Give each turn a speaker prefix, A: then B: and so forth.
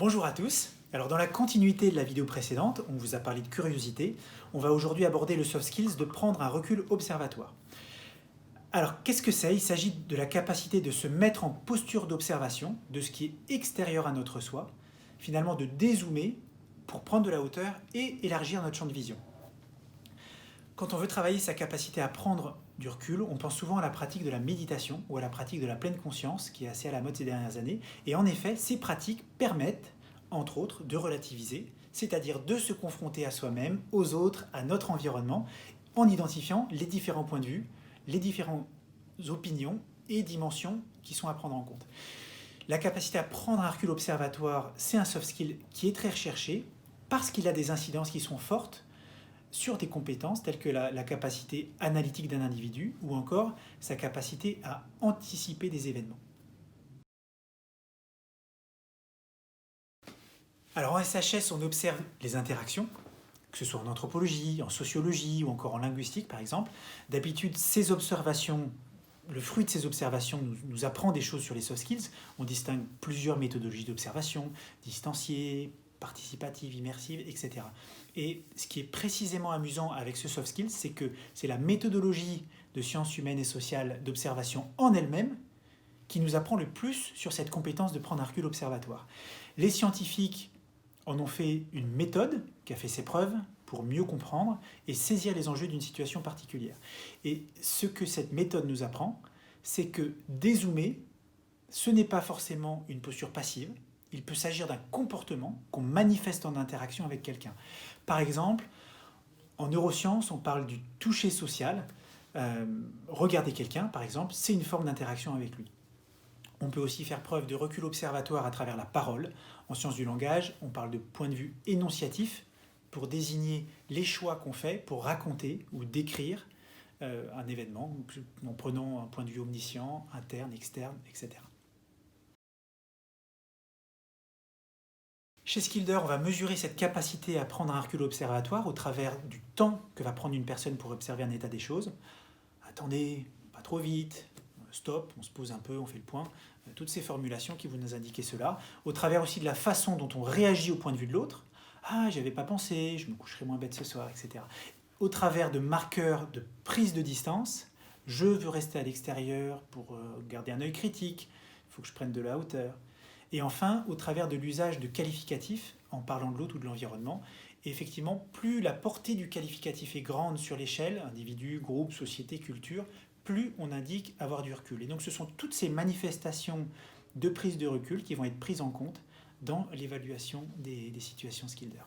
A: Bonjour à tous. Alors dans la continuité de la vidéo précédente, on vous a parlé de curiosité. On va aujourd'hui aborder le soft skills de prendre un recul observatoire. Alors qu'est-ce que c'est? Il s'agit de la capacité de se mettre en posture d'observation de ce qui est extérieur à notre soi, finalement de dézoomer pour prendre de la hauteur et élargir notre champ de vision. Quand on veut travailler sa capacité à prendre du recul, on pense souvent à la pratique de la méditation ou à la pratique de la pleine conscience, qui est assez à la mode ces dernières années. Et en effet, ces pratiques permettent, entre autres, de relativiser, c'est-à-dire de se confronter à soi-même, aux autres, à notre environnement, en identifiant les différents points de vue, les différentes opinions et dimensions qui sont à prendre en compte. La capacité à prendre un recul observatoire, c'est un soft skill qui est très recherché parce qu'il a des incidences qui sont fortes sur des compétences telles que la capacité analytique d'un individu ou encore sa capacité à anticiper des événements. Alors en SHS, on observe les interactions, que ce soit en anthropologie, en sociologie ou encore en linguistique par exemple. D'habitude, ces observations, le fruit de ces observations nous apprend des choses sur les soft skills. On distingue plusieurs méthodologies d'observation, distanciée, participative, immersive, etc. Et ce qui est précisément amusant avec ce soft skills, c'est que c'est la méthodologie de sciences humaines et sociales d'observation en elle-même qui nous apprend le plus sur cette compétence de prendre un recul observatoire. Les scientifiques en ont fait une méthode qui a fait ses preuves pour mieux comprendre et saisir les enjeux d'une situation particulière. Et ce que cette méthode nous apprend, c'est que dézoomer, ce n'est pas forcément une posture passive. Il peut s'agir d'un comportement qu'on manifeste en interaction avec quelqu'un. Par exemple, en neurosciences, on parle du toucher social. Regarder quelqu'un, par exemple, c'est une forme d'interaction avec lui. On peut aussi faire preuve de recul observatoire à travers la parole. En sciences du langage, on parle de point de vue énonciatif pour désigner les choix qu'on fait pour raconter ou décrire un événement, en prenant un point de vue omniscient, interne, externe, etc. Chez Skilder, on va mesurer cette capacité à prendre un recul observatoire au travers du temps que va prendre une personne pour observer un état des choses. Attendez, pas trop vite, stop, on se pose un peu, on fait le point. Toutes ces formulations qui vont nous indiquer cela. Au travers aussi de la façon dont on réagit au point de vue de l'autre. Ah, j'y avais pas pensé, je me coucherai moins bête ce soir, etc. Au travers de marqueurs de prise de distance, je veux rester à l'extérieur pour garder un œil critique, il faut que je prenne de la hauteur. Et enfin, au travers de l'usage de qualificatifs, en parlant de l'autre ou de l'environnement. Et effectivement, plus la portée du qualificatif est grande sur l'échelle, individu, groupe, société, culture, plus on indique avoir du recul. Et donc ce sont toutes ces manifestations de prise de recul qui vont être prises en compte dans l'évaluation des situations Skilder.